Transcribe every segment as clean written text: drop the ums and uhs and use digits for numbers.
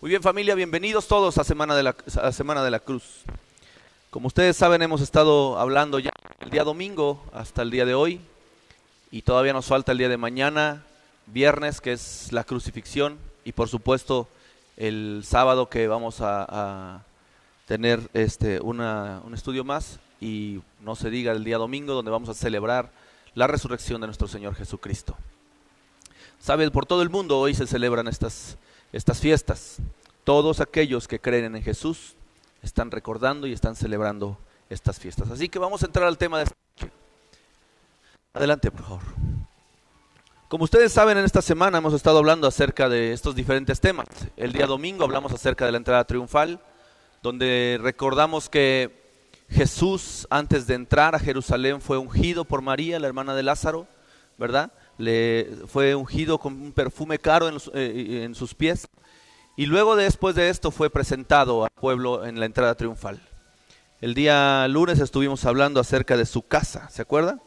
Muy bien, familia, bienvenidos todos a Semana de la Cruz. Como ustedes saben, hemos estado hablando ya el día domingo hasta el día de hoy y todavía nos falta el día de mañana, viernes, que es la crucifixión, y por supuesto el sábado que vamos a tener un estudio más, y no se diga el día domingo donde vamos a celebrar la resurrección de nuestro Señor Jesucristo. Saben, por todo el mundo hoy se celebran estas fiestas. Todos aquellos que creen en Jesús están recordando y están celebrando estas fiestas. Así que vamos a entrar al tema de esta noche. Adelante, por favor. Como ustedes saben, en esta semana hemos estado hablando acerca de estos diferentes temas. El día domingo hablamos acerca de la entrada triunfal, donde recordamos que Jesús, antes de entrar a Jerusalén, fue ungido por María, la hermana de Lázaro, ¿verdad? Fue ungido con un perfume caro en sus pies. Y luego después de esto fue presentado al pueblo en la entrada triunfal. El día lunes estuvimos hablando acerca de su casa, ¿se acuerdan?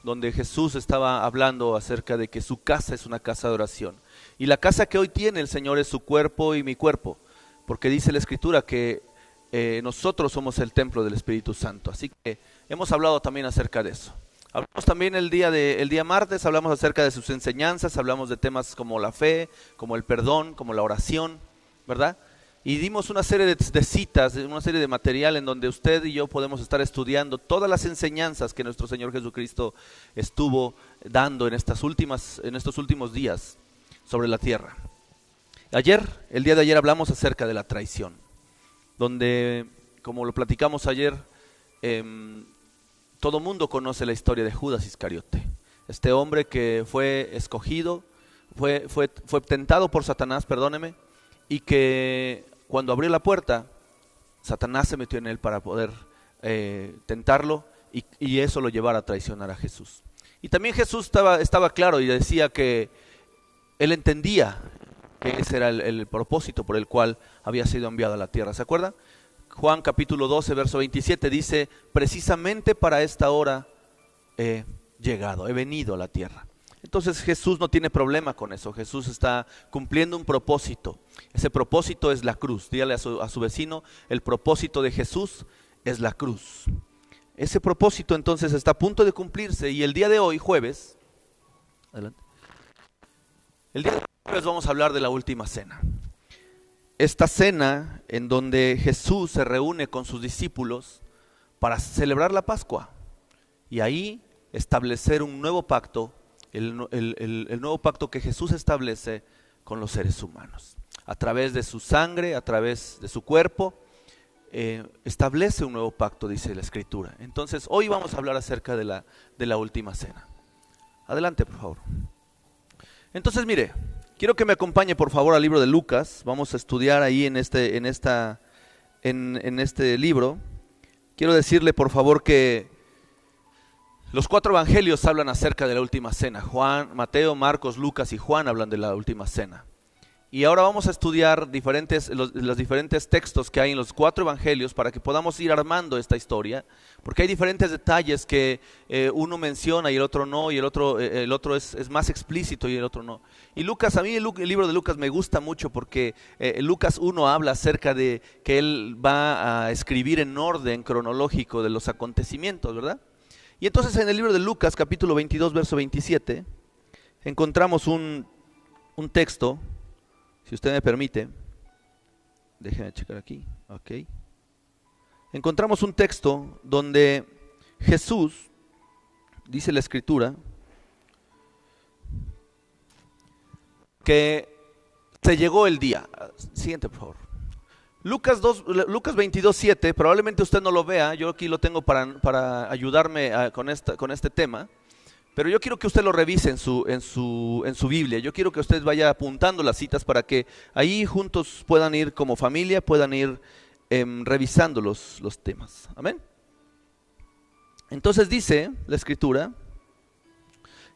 Donde Jesús estaba hablando acerca de que su casa es una casa de oración. Y la casa que hoy tiene el Señor es su cuerpo y mi cuerpo, porque dice la Escritura que nosotros somos el templo del Espíritu Santo. Así que hemos hablado también acerca de eso. Hablamos también el día martes, hablamos acerca de sus enseñanzas, hablamos de temas como la fe, como el perdón, como la oración, ¿verdad? Y dimos una serie de citas, una serie de material en donde usted y yo podemos estar estudiando todas las enseñanzas que nuestro Señor Jesucristo estuvo dando en estos últimos días sobre la tierra. El día de ayer hablamos acerca de la traición, donde, como lo platicamos ayer, todo mundo conoce la historia de Judas Iscariote, este hombre que fue escogido, fue tentado por Satanás, perdóneme, y que cuando abrió la puerta, Satanás se metió en él para poder tentarlo y eso lo llevara a traicionar a Jesús. Y también Jesús estaba claro y decía que él entendía que ese era el propósito por el cual había sido enviado a la tierra. ¿Se acuerdan? Juan capítulo 12, verso 27 dice: precisamente para esta hora he llegado, he venido a la tierra. Entonces Jesús no tiene problema con eso. Jesús está cumpliendo un propósito. Ese propósito es la cruz. Dígale a su vecino: el propósito de Jesús es la cruz. Ese propósito entonces está a punto de cumplirse, y el día de hoy, jueves, adelante. El día de hoy, jueves, vamos a hablar de la última cena. Esta cena en donde Jesús se reúne con sus discípulos para celebrar la Pascua y ahí establecer un nuevo pacto, el nuevo pacto que Jesús establece con los seres humanos. A través de su sangre, a través de su cuerpo, establece un nuevo pacto, dice la Escritura. Entonces hoy vamos a hablar acerca de la última cena. Adelante, por favor. Entonces, mire, quiero que me acompañe por favor al libro de Lucas. Vamos a estudiar ahí en este libro. Quiero decirle por favor que los 4 evangelios hablan acerca de la última cena. Juan, Mateo, Marcos, Lucas y Juan hablan de la última cena. Y ahora vamos a estudiar los diferentes textos que hay en los 4 evangelios para que podamos ir armando esta historia, porque hay diferentes detalles que uno menciona y el otro no, y el otro es más explícito y el otro no. Y Lucas, a mí el libro de Lucas me gusta mucho porque Lucas 1 habla acerca de que él va a escribir en orden cronológico de los acontecimientos, ¿verdad? Y entonces en el libro de Lucas, capítulo 22, verso 27, encontramos un texto. Si usted me permite, déjeme checar aquí, ok. Encontramos un texto donde Jesús, dice la Escritura, que se llegó el día. Siguiente, por favor. Lucas 22, 7, probablemente usted no lo vea, yo aquí lo tengo para ayudarme con este tema. Pero yo quiero que usted lo revise en su Biblia. Yo quiero que usted vaya apuntando las citas para que ahí juntos puedan ir como familia, puedan ir revisando los temas. Amén. Entonces dice la Escritura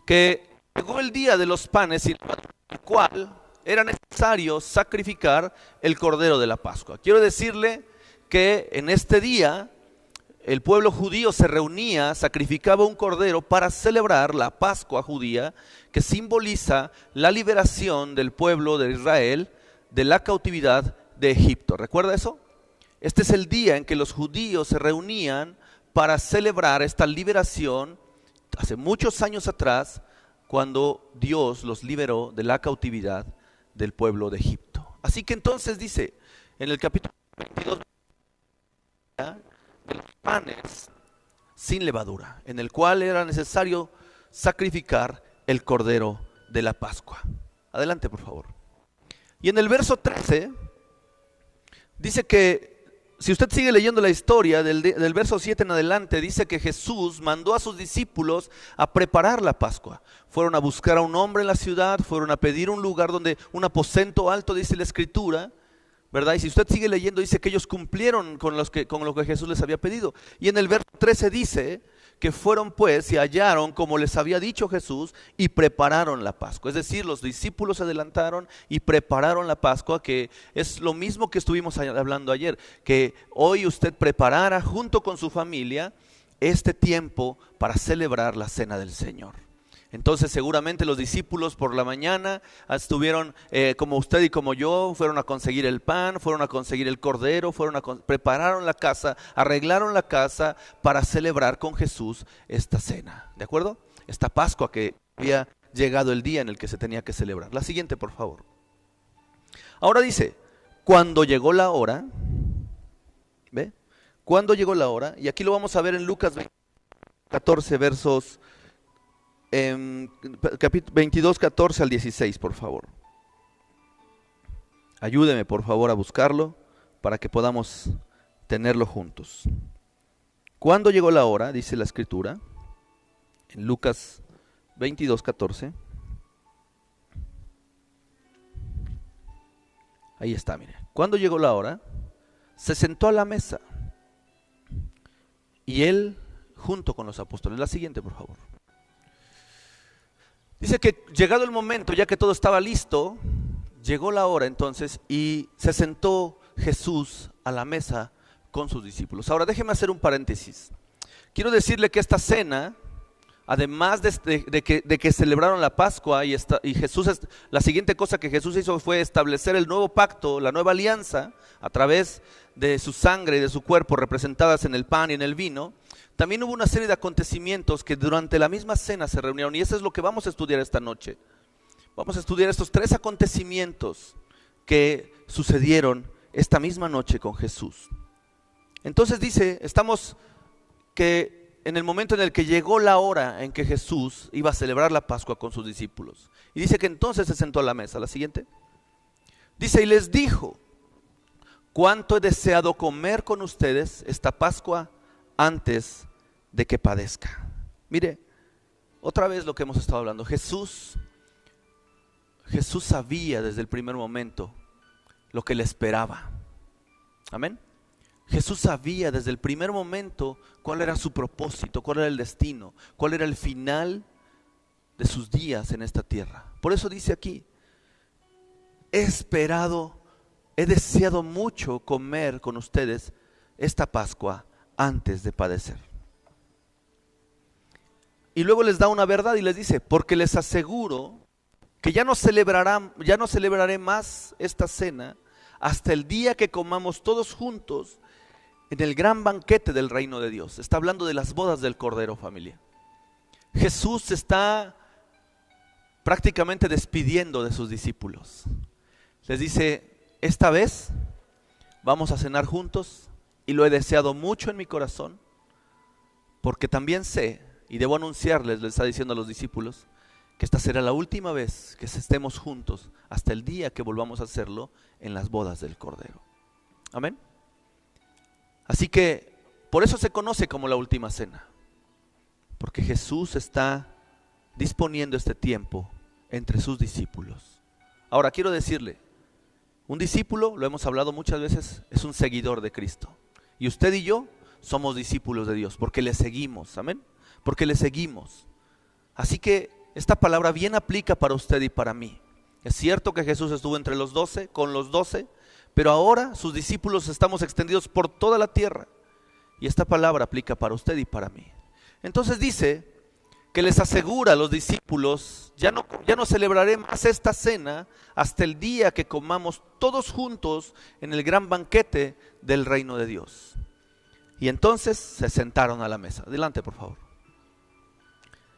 que llegó el día de los panes, y el cual era necesario sacrificar el cordero de la Pascua. Quiero decirle que en este día el pueblo judío se reunía, sacrificaba un cordero para celebrar la Pascua judía, que simboliza la liberación del pueblo de Israel de la cautividad de Egipto. ¿Recuerda eso? Este es el día en que los judíos se reunían para celebrar esta liberación hace muchos años atrás, cuando Dios los liberó de la cautividad del pueblo de Egipto. Así que entonces dice en el capítulo 22 de los panes sin levadura, en el cual era necesario sacrificar el cordero de la Pascua. Adelante, por favor. Y en el verso 13 dice que, si usted sigue leyendo la historia del verso 7 en adelante, dice que Jesús mandó a sus discípulos a preparar la Pascua. Fueron a buscar a un hombre en la ciudad, fueron a pedir un lugar donde, un aposento alto, dice la Escritura, ¿verdad? Y si usted sigue leyendo, dice que ellos cumplieron con lo que Jesús les había pedido. Y en el verso 13 dice que fueron pues y hallaron como les había dicho Jesús y prepararon la Pascua. Es decir, los discípulos se adelantaron y prepararon la Pascua, que es lo mismo que estuvimos hablando ayer, que hoy usted preparara junto con su familia este tiempo para celebrar la cena del Señor. Entonces seguramente los discípulos por la mañana estuvieron, como usted y como yo, fueron a conseguir el pan, fueron a conseguir el cordero, prepararon la casa, arreglaron la casa para celebrar con Jesús esta cena, ¿de acuerdo? Esta Pascua que había llegado el día en el que se tenía que celebrar. La siguiente, por favor. Ahora dice, cuando llegó la hora, ¿ve? Cuando llegó la hora, y aquí lo vamos a ver en Lucas 14 versos 22, 14 al 16, por favor. Ayúdeme, por favor, a buscarlo para que podamos tenerlo juntos. Cuando llegó la hora, dice la Escritura, en Lucas 22, 14. Ahí está, mire. Cuando llegó la hora, se sentó a la mesa y él junto con los apóstoles. La siguiente, por favor. Dice que llegado el momento, ya que todo estaba listo, llegó la hora entonces y se sentó Jesús a la mesa con sus discípulos. Ahora déjeme hacer un paréntesis. Quiero decirle que esta cena, además de que celebraron la Pascua y Jesús, la siguiente cosa que Jesús hizo fue establecer el nuevo pacto, la nueva alianza, a través de su sangre y de su cuerpo representadas en el pan y en el vino. También hubo una serie de acontecimientos que durante la misma cena se reunieron, y eso es lo que vamos a estudiar esta noche. Vamos a estudiar estos 3 acontecimientos que sucedieron esta misma noche con Jesús. Entonces dice, estamos que en el momento en el que llegó la hora en que Jesús iba a celebrar la Pascua con sus discípulos. Y dice que entonces se sentó a la mesa. La siguiente. Dice, y les dijo, cuánto he deseado comer con ustedes esta Pascua antes de que padezca. Mire, otra vez lo que hemos estado hablando. Jesús sabía desde el primer momento lo que le esperaba. Amén. Jesús sabía desde el primer momento cuál era su propósito, cuál era el destino, cuál era el final de sus días en esta tierra. Por eso dice aquí, he deseado mucho comer con ustedes esta Pascua antes de padecer. Y luego les da una verdad y les dice, porque les aseguro que ya no celebraré más esta cena hasta el día que comamos todos juntos en el gran banquete del reino de Dios. Está hablando de las bodas del Cordero, familia. Jesús se está prácticamente despidiendo de sus discípulos. Les dice, esta vez vamos a cenar juntos y lo he deseado mucho en mi corazón, porque también sé, y debo anunciarles, le está diciendo a los discípulos, que esta será la última vez que estemos juntos hasta el día que volvamos a hacerlo en las bodas del Cordero. Amén. Así que por eso se conoce como la última cena, porque Jesús está disponiendo este tiempo entre sus discípulos. Ahora quiero decirle, un discípulo, lo hemos hablado muchas veces, es un seguidor de Cristo. Y usted y yo somos discípulos de Dios porque le seguimos, amén, porque le seguimos. Así que esta palabra bien aplica para usted y para mí. Es cierto que Jesús estuvo entre los 12, con los 12, pero ahora sus discípulos estamos extendidos por toda la tierra. Y esta palabra aplica para usted y para mí. Entonces dice que les asegura a los discípulos, ya no celebraré más esta cena hasta el día que comamos todos juntos en el gran banquete del reino de Dios. Y entonces se sentaron a la mesa. Adelante, por favor.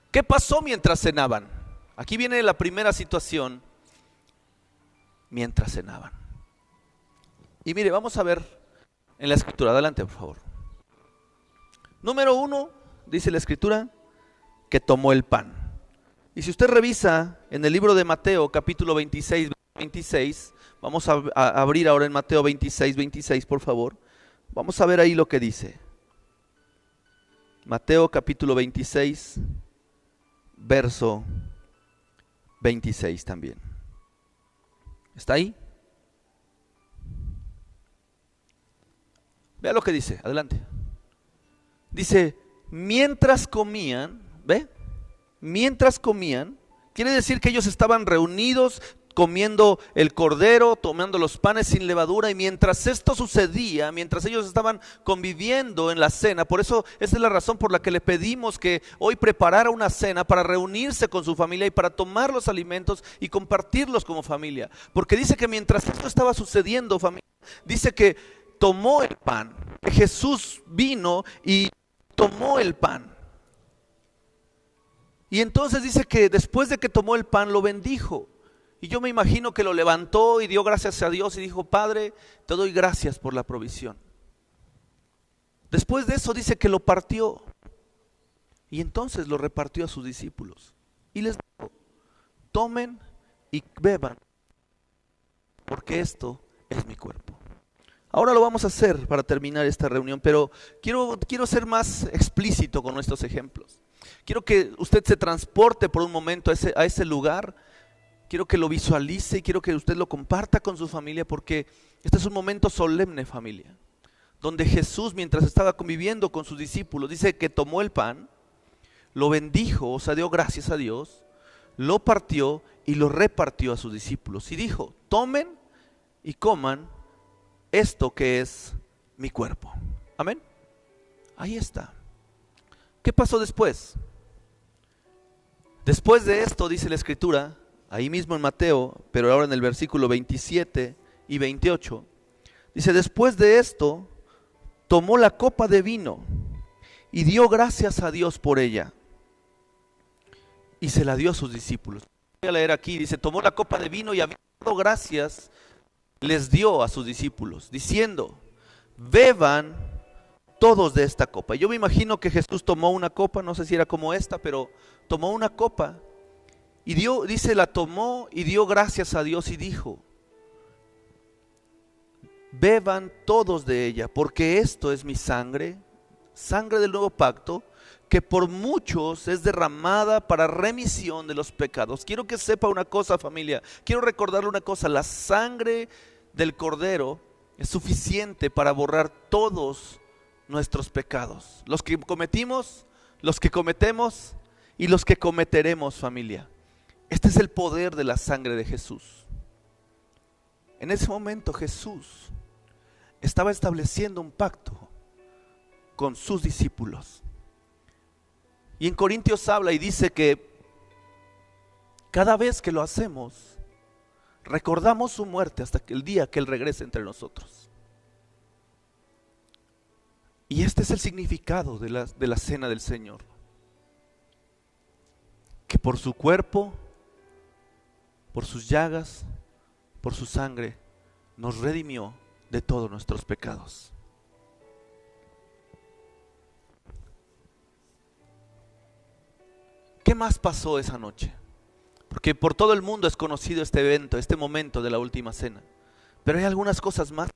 ¿Qué pasó mientras cenaban? Aquí viene la primera situación, mientras cenaban. Y mire, vamos a ver en la escritura. Adelante, por favor. Número 1, dice la escritura, que tomó el pan. Y si usted revisa en el libro de Mateo, capítulo 26, vamos a abrir ahora en Mateo 26, por favor. Vamos a ver ahí lo que dice. Mateo capítulo 26, verso 26 también. ¿Está ahí? Vea lo que dice, adelante. Dice, mientras comían, ¿ve? Mientras comían, quiere decir que ellos estaban reunidos comiendo el cordero, tomando los panes sin levadura, y mientras esto sucedía, mientras ellos estaban conviviendo en la cena, por eso esa es la razón por la que le pedimos que hoy preparara una cena para reunirse con su familia y para tomar los alimentos y compartirlos como familia, porque dice que mientras esto estaba sucediendo, familia, dice que tomó el pan, que Jesús vino y tomó el pan. Y entonces dice que después de que tomó el pan lo bendijo. Y yo me imagino que lo levantó y dio gracias a Dios y dijo, Padre, te doy gracias por la provisión. Después de eso dice que lo partió. Y entonces lo repartió a sus discípulos. Y les dijo, tomen y beban, porque esto es mi cuerpo. Ahora lo vamos a hacer para terminar esta reunión, pero quiero ser más explícito con nuestros ejemplos. Quiero que usted se transporte por un momento a ese lugar. Quiero que lo visualice y quiero que usted lo comparta con su familia, porque este es un momento solemne, familia, donde Jesús, mientras estaba conviviendo con sus discípulos, dice que tomó el pan, lo bendijo, o sea, dio gracias a Dios, lo partió y lo repartió a sus discípulos. Y dijo, tomen y coman esto que es mi cuerpo. Amén. Ahí está. ¿Qué pasó después? Después de esto, dice la escritura, ahí mismo en Mateo, pero ahora en el versículo 27 y 28, dice, después de esto, tomó la copa de vino y dio gracias a Dios por ella y se la dio a sus discípulos. Voy a leer aquí, dice, tomó la copa de vino y habiendo dado gracias, les dio a sus discípulos, diciendo, beban todos de esta copa. Yo me imagino que Jesús tomó una copa, no sé si era como esta, pero tomó una copa y dice, la tomó y dio gracias a Dios y dijo, beban todos de ella, porque esto es mi sangre, sangre del nuevo pacto, que por muchos es derramada para remisión de los pecados. Quiero que sepa una cosa, familia, quiero recordarle una cosa, la sangre del Cordero es suficiente para borrar todos nuestros pecados, los que cometimos, los que cometemos y los que cometeremos, familia. Este es el poder de la sangre de Jesús. En ese momento Jesús estaba estableciendo un pacto con sus discípulos. Y en Corintios habla y dice que cada vez que lo hacemos, recordamos su muerte hasta el día que Él regrese entre nosotros. Y este es el significado de la cena del Señor. Que por su cuerpo, por sus llagas, por su sangre, nos redimió de todos nuestros pecados. ¿Qué más pasó esa noche? Porque por todo el mundo es conocido este evento, este momento de la última cena. Pero hay algunas cosas más.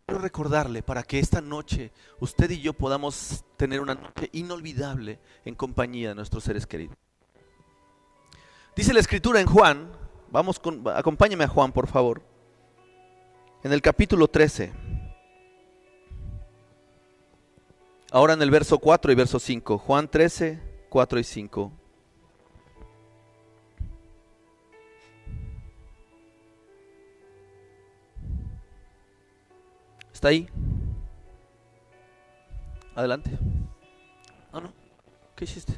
Quiero recordarle para que esta noche usted y yo podamos tener una noche inolvidable en compañía de nuestros seres queridos. Dice la escritura en Juan, acompáñeme a Juan, por favor, en el capítulo 13. Ahora en el verso 4 y verso 5. Juan 13, 4 y 5. ¿Está ahí? Adelante. No. ¿Qué hiciste?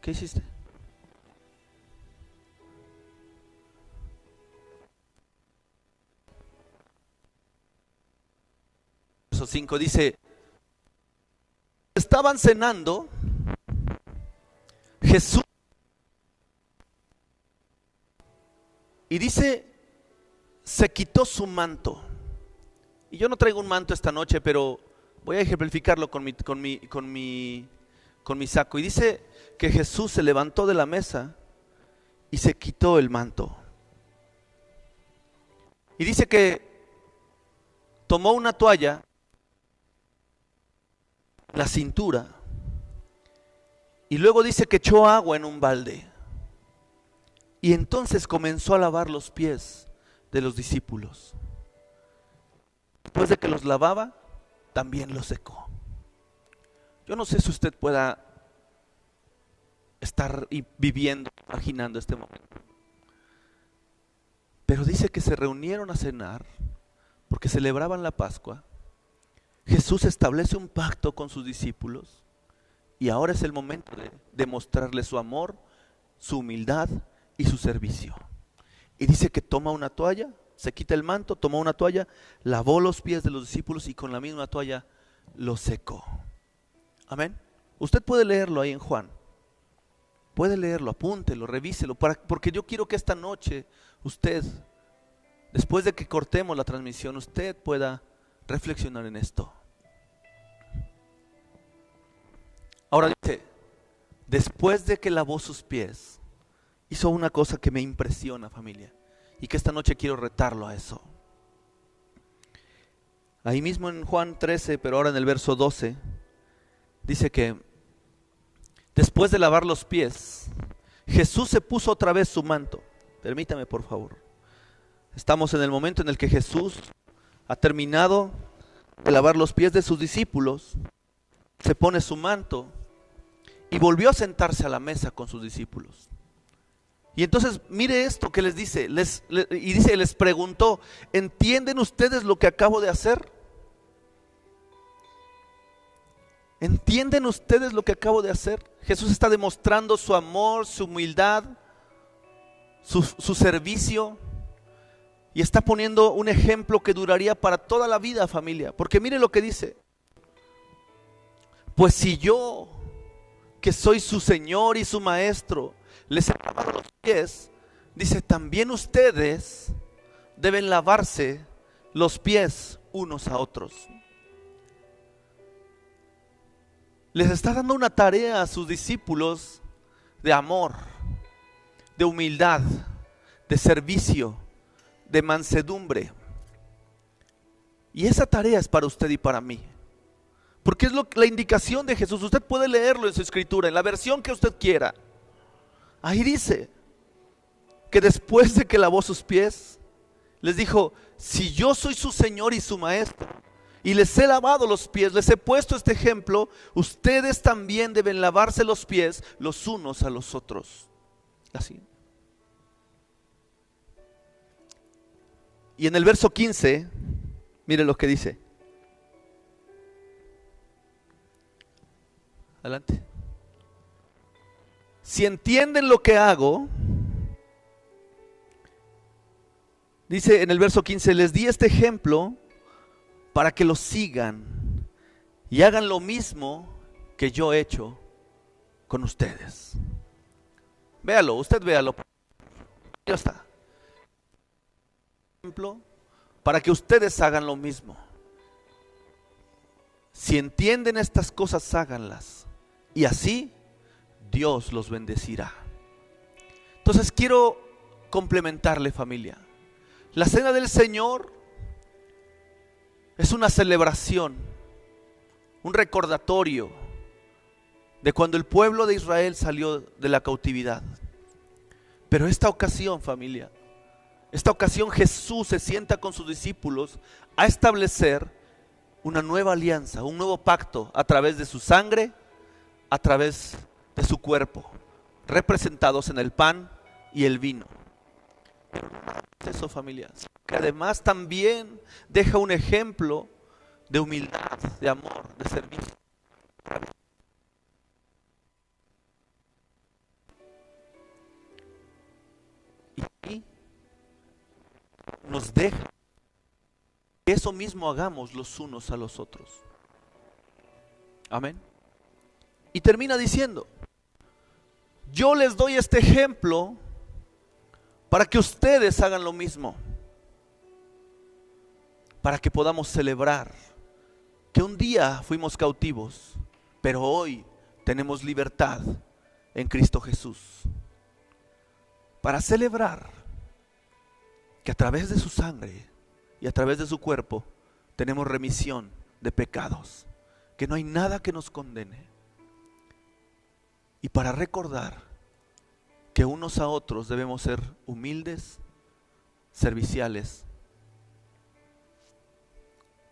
¿Qué hiciste? Verso 5 dice, estaban cenando, Jesús, y dice, se quitó su manto. Y yo no traigo un manto esta noche, pero voy a ejemplificarlo con mi saco. Y dice que Jesús se levantó de la mesa y se quitó el manto. Y dice que tomó una toalla, la cintura, y luego dice que echó agua en un balde. Y entonces comenzó a lavar los pies de los discípulos. Después de que los lavaba, también los secó. Yo no sé si usted pueda estar viviendo, imaginando este momento. Pero dice que se reunieron a cenar porque celebraban la Pascua. Jesús establece un pacto con sus discípulos y ahora es el momento de demostrarles su amor, su humildad y su servicio. Y dice que toma una toalla, se quita el manto, tomó una toalla, lavó los pies de los discípulos y con la misma toalla los secó. Amén. Usted puede leerlo ahí en Juan. Puede leerlo, apúntelo, revíselo, porque yo quiero que esta noche usted, después de que cortemos la transmisión, usted pueda reflexionar en esto. Ahora dice, después de que lavó sus pies, hizo una cosa que me impresiona, familia, y que esta noche quiero retarlo a eso. Ahí mismo en Juan 13, pero ahora en el verso 12, dice que después de lavar los pies, Jesús se puso otra vez su manto. Permítame, por favor. Estamos en el momento en el que Jesús ha terminado de lavar los pies de sus discípulos, se pone su manto y volvió a sentarse a la mesa con sus discípulos. Y entonces mire esto que les dice, les preguntó, ¿entienden ustedes lo que acabo de hacer? ¿Entienden ustedes lo que acabo de hacer? Jesús está demostrando su amor, su humildad, su servicio, y está poniendo un ejemplo que duraría para toda la vida, familia. Porque mire lo que dice, pues si yo, que soy su Señor y su Maestro, les he lavado los pies, dice, también ustedes deben lavarse los pies unos a otros. Les está dando una tarea a sus discípulos de amor, de humildad, de servicio, de mansedumbre. Y esa tarea es para usted y para mí. Porque es la indicación de Jesús. Usted puede leerlo en su escritura, en la versión que usted quiera. Ahí dice que después de que lavó sus pies, les dijo, si yo soy su Señor y su Maestro, y les he lavado los pies, les he puesto este ejemplo, ustedes también deben lavarse los pies los unos a los otros. Así. Y en el verso 15, mire lo que dice. Adelante. Si entienden lo que hago, dice en el verso 15, les di este ejemplo para que lo sigan y hagan lo mismo que yo he hecho con ustedes. Véalo, usted véalo. Ya está. Ejemplo para que ustedes hagan lo mismo. Si entienden estas cosas, háganlas. Y así Dios los bendecirá. Entonces quiero complementarle, familia. La cena del Señor es una celebración, un recordatorio de cuando el pueblo de Israel salió de la cautividad. Pero esta ocasión, familia, esta ocasión Jesús se sienta con sus discípulos a establecer una nueva alianza, un nuevo pacto a través de su sangre, a través de su cuerpo, representados en el pan y el vino. Pero no es eso, familia, que además también deja un ejemplo de humildad, de amor, de servicio. nos deja que eso mismo hagamos los unos a los otros. Amén. Y termina diciendo: yo les doy este ejemplo para que ustedes hagan lo mismo, para que podamos celebrar que un día fuimos cautivos, pero hoy tenemos libertad en Cristo Jesús. Para celebrar que a través de su sangre y a través de su cuerpo tenemos remisión de pecados, que no hay nada que nos condene. Y para recordar que unos a otros debemos ser humildes, serviciales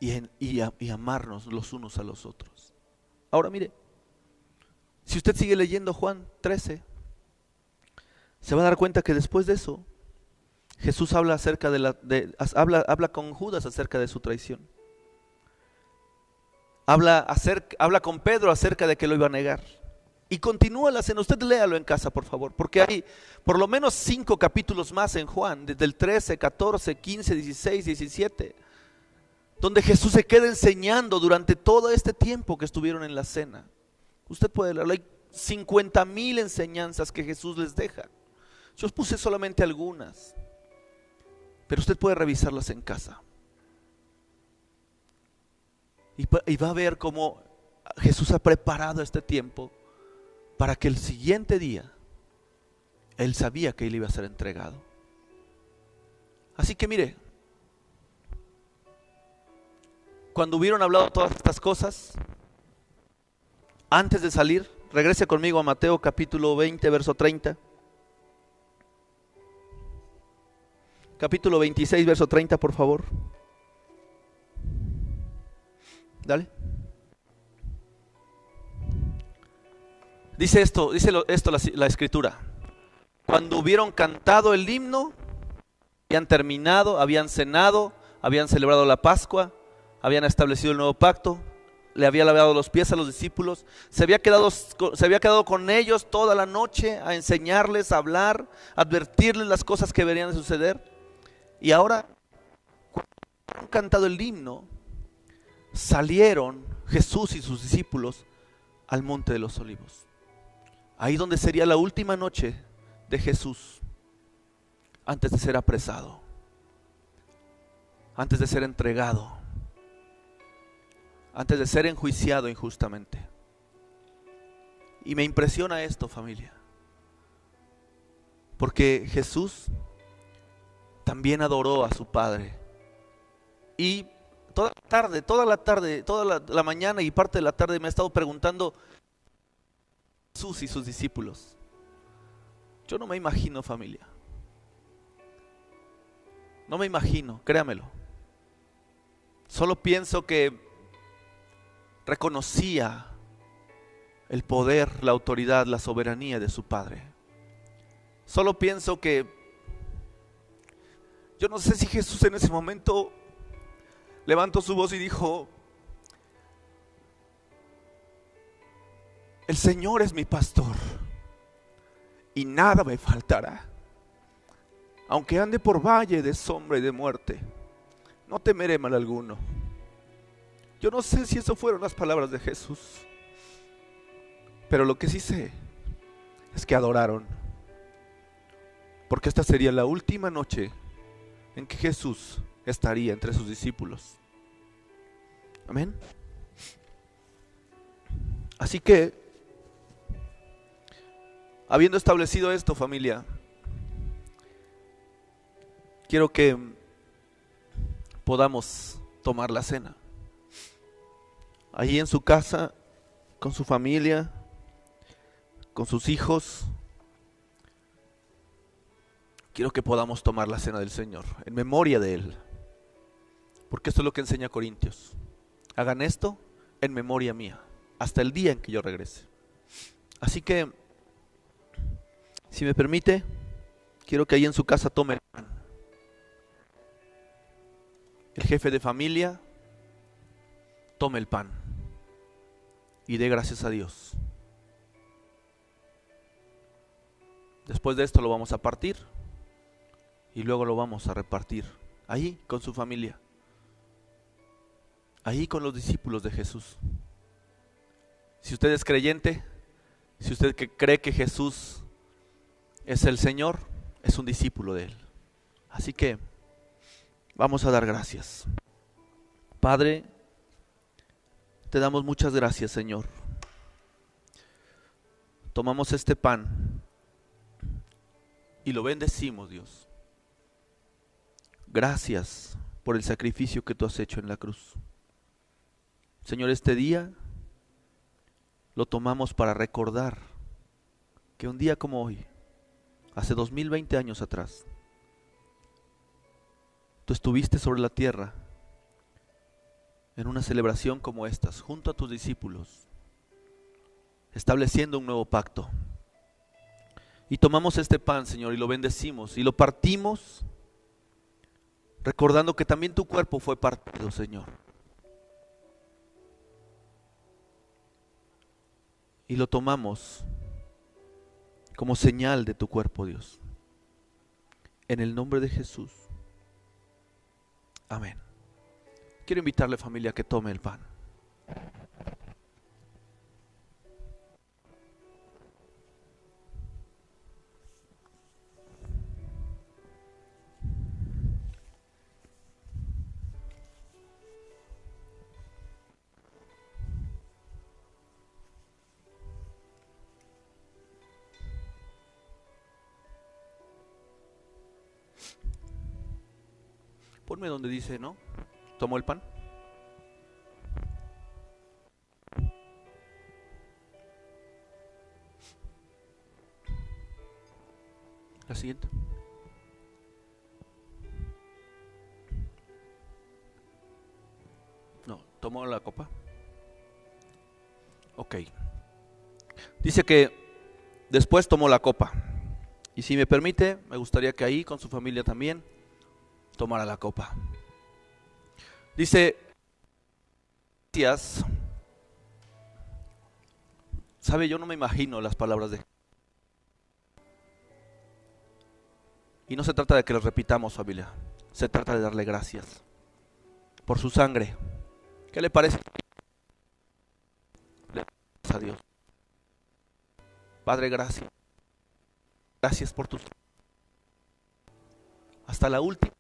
y amarnos los unos a los otros. Ahora mire, si usted sigue leyendo Juan 13, se va a dar cuenta que después de eso Jesús habla habla con Judas acerca de su traición. Habla con Pedro acerca de que lo iba a negar. Y continúa la cena. Usted léalo en casa, por favor, porque hay por lo menos 5 capítulos más en Juan, desde el 13, 14, 15, 16, 17, donde Jesús se queda enseñando durante todo este tiempo que estuvieron en la cena. Usted puede leerlo. Hay 50,000 enseñanzas que Jesús les deja. Yo os puse solamente algunas, pero usted puede revisarlas en casa. Y va a ver cómo Jesús ha preparado este tiempo para que el siguiente día Él sabía que Él iba a ser entregado. Así que mire, cuando hubieron hablado todas estas cosas, antes de salir, regrese conmigo a Mateo capítulo 20, verso 30. Capítulo 26, verso 30, por favor. Dale. Dice esto la escritura: cuando hubieron cantado el himno, habían terminado, habían cenado, habían celebrado la Pascua, habían establecido el nuevo pacto, le había lavado los pies a los discípulos, se había quedado con ellos toda la noche a enseñarles, a hablar, a advertirles las cosas que venían de suceder. Y ahora, cuando han cantado el himno, salieron Jesús y sus discípulos al monte de los olivos. Ahí donde sería la última noche de Jesús antes de ser apresado, antes de ser entregado, antes de ser enjuiciado injustamente. Y me impresiona esto, familia, porque Jesús también adoró a su Padre. Y toda la mañana y parte de la tarde me he estado preguntando: Jesús y sus discípulos. Yo no me imagino, familia. No me imagino, créamelo. Solo pienso que reconocía el poder, la autoridad, la soberanía de su Padre. Solo pienso que yo no sé si Jesús en ese momento levantó su voz y dijo: el Señor es mi pastor y nada me faltará. Aunque ande por valle de sombra y de muerte, no temeré mal alguno. Yo no sé si eso fueron las palabras de Jesús, pero lo que sí sé es que adoraron, porque esta sería la última noche en que Jesús estaría entre sus discípulos. Amén. Así que, habiendo establecido esto, familia, quiero que podamos tomar la cena. Ahí en su casa, con su familia, con sus hijos, quiero que podamos tomar la cena del Señor en memoria de Él. Porque esto es lo que enseña Corintios: hagan esto en memoria mía, hasta el día en que yo regrese. Así que, si me permite, quiero que ahí en su casa tome el pan. El jefe de familia tome el pan y dé gracias a Dios. Después de esto lo vamos a partir y luego lo vamos a repartir ahí con su familia, ahí con los discípulos de Jesús. Si usted es creyente, si usted cree que Jesús es el Señor, es un discípulo de Él. Así que vamos a dar gracias. Padre, te damos muchas gracias, Señor. Tomamos este pan y lo bendecimos, Dios. Gracias por el sacrificio que tú has hecho en la cruz. Señor, este día lo tomamos para recordar que un día como hoy, hace 2020 años atrás, tú estuviste sobre la tierra en una celebración como estas, junto a tus discípulos, estableciendo un nuevo pacto. Y tomamos este pan, Señor, y lo bendecimos y lo partimos, recordando que también tu cuerpo fue partido, Señor. Y lo tomamos como señal de tu cuerpo, Dios. En el nombre de Jesús. Amén. Quiero invitarle, familia, a que tome el pan. Ponme donde dice, ¿no? ¿Tomó el pan? La siguiente. No, ¿tomó la copa? Ok. Dice que después tomó la copa. Y si me permite, me gustaría que ahí con su familia también tomara la copa. Dice, gracias. Sabe, yo no me imagino las palabras de... Y no se trata de que las repitamos, familia. Se trata de darle gracias por su sangre. ¿Qué le parece? Gracias a Dios. Padre, gracias. Gracias por tus... Hasta la última.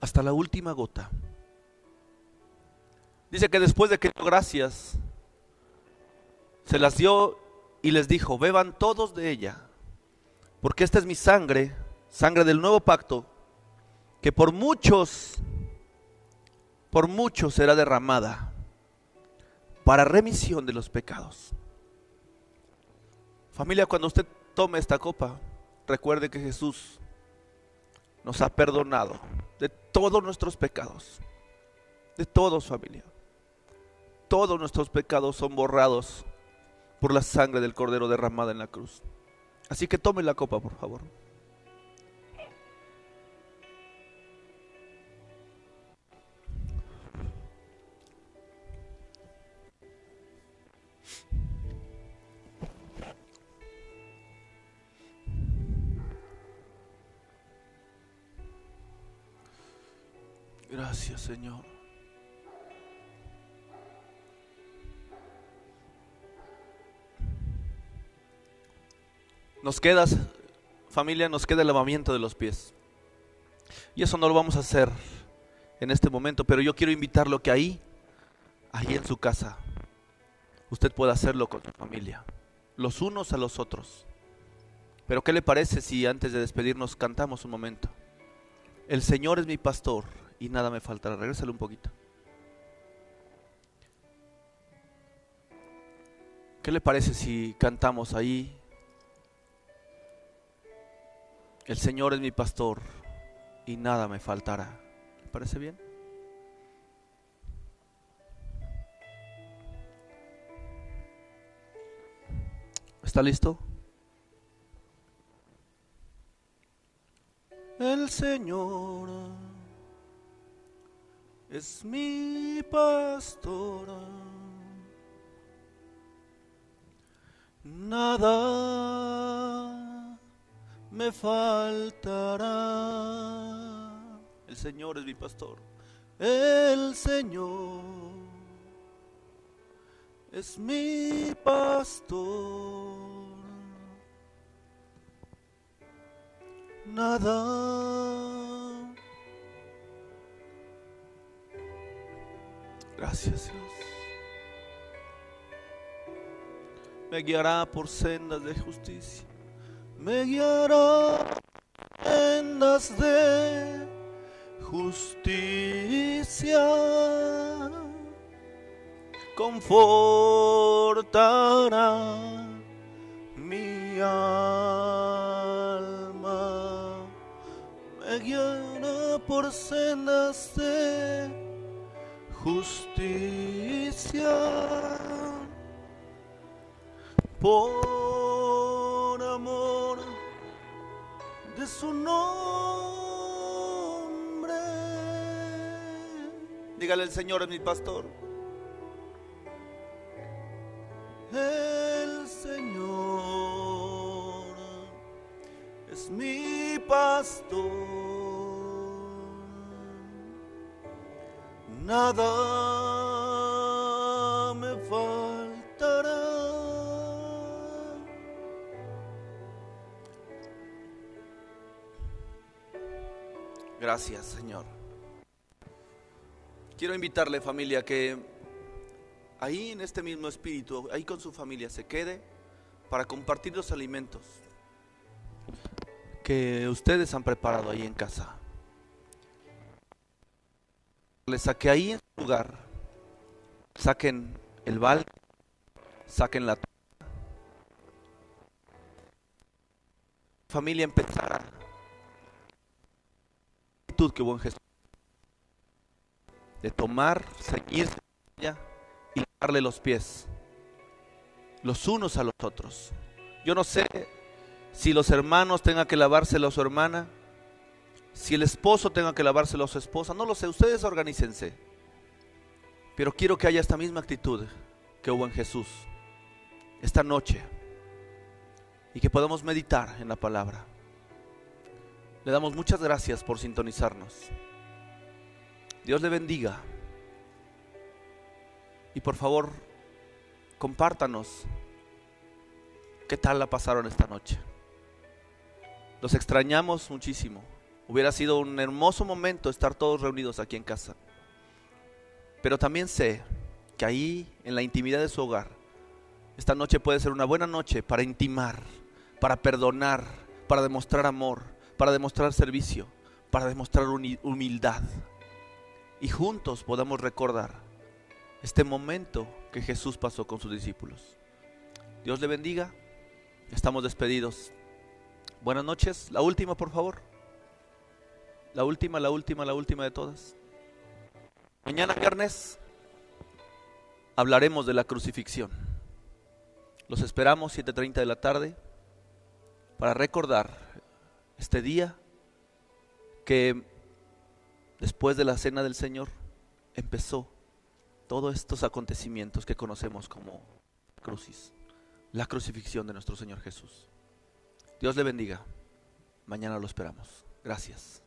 Hasta la última gota. Dice que después de que dio gracias, se las dio y les dijo, beban todos de ella, porque esta es mi sangre, sangre del nuevo pacto, que por muchos será derramada para remisión de los pecados. Familia, cuando usted tome esta copa, recuerde que Jesús nos ha perdonado de todos nuestros pecados, de todos, familia. Todos nuestros pecados son borrados por la sangre del Cordero derramada en la cruz. Así que tome la copa, por favor. Gracias, Señor. Nos queda, familia, nos queda el lavamiento de los pies. Y eso no lo vamos a hacer en este momento, pero yo quiero invitarlo que ahí en su casa, usted pueda hacerlo con su familia, los unos a los otros. Pero ¿qué le parece si antes de despedirnos cantamos un momento? El Señor es mi pastor y nada me faltará. Regrésale un poquito. ¿Qué le parece si cantamos ahí? El Señor es mi pastor y nada me faltará. ¿Le parece bien? ¿Está listo? El Señor es mi pastor, nada me faltará. El Señor es mi pastor. El Señor es mi pastor. Nada. Gracias, Dios. Me guiará por sendas de justicia. Me guiará por sendas de justicia. Confortará mi alma. Me guiará por sendas de justicia. Por amor de su nombre. Dígale: el Señor es mi pastor. El Señor es mi pastor. Nada me faltará. Gracias, Señor. Quiero invitarle, familia, que ahí en este mismo espíritu, ahí con su familia, se quede para compartir los alimentos que ustedes han preparado ahí en casa. Les saqué ahí en su lugar. Saquen el balde, saquen la familia, empezará que hubo en Jesús de tomar, seguirse y lavarle los pies los unos a los otros. Yo no sé si los hermanos tengan que lavárselo a su hermana, si el esposo tenga que lavárselo a su esposa, no lo sé, ustedes organícense, pero quiero que haya esta misma actitud que hubo en Jesús esta noche y que podamos meditar en la palabra. Le damos muchas gracias por sintonizarnos. Dios le bendiga. Y por favor, compártanos qué tal la pasaron esta noche. Los extrañamos muchísimo. Hubiera sido un hermoso momento estar todos reunidos aquí en casa. Pero también sé que ahí, en la intimidad de su hogar, esta noche puede ser una buena noche para intimar, para perdonar, para demostrar amor, para demostrar servicio, para demostrar humildad. Y juntos podamos recordar este momento que Jesús pasó con sus discípulos. Dios le bendiga. Estamos despedidos. Buenas noches. La última, por favor. La última de todas. Mañana viernes hablaremos de la crucifixión. Los esperamos 7:30 de la tarde para recordar este día que después de la cena del Señor empezó todos estos acontecimientos que conocemos como la crucifixión de nuestro Señor Jesús. Dios le bendiga. Mañana lo esperamos. Gracias.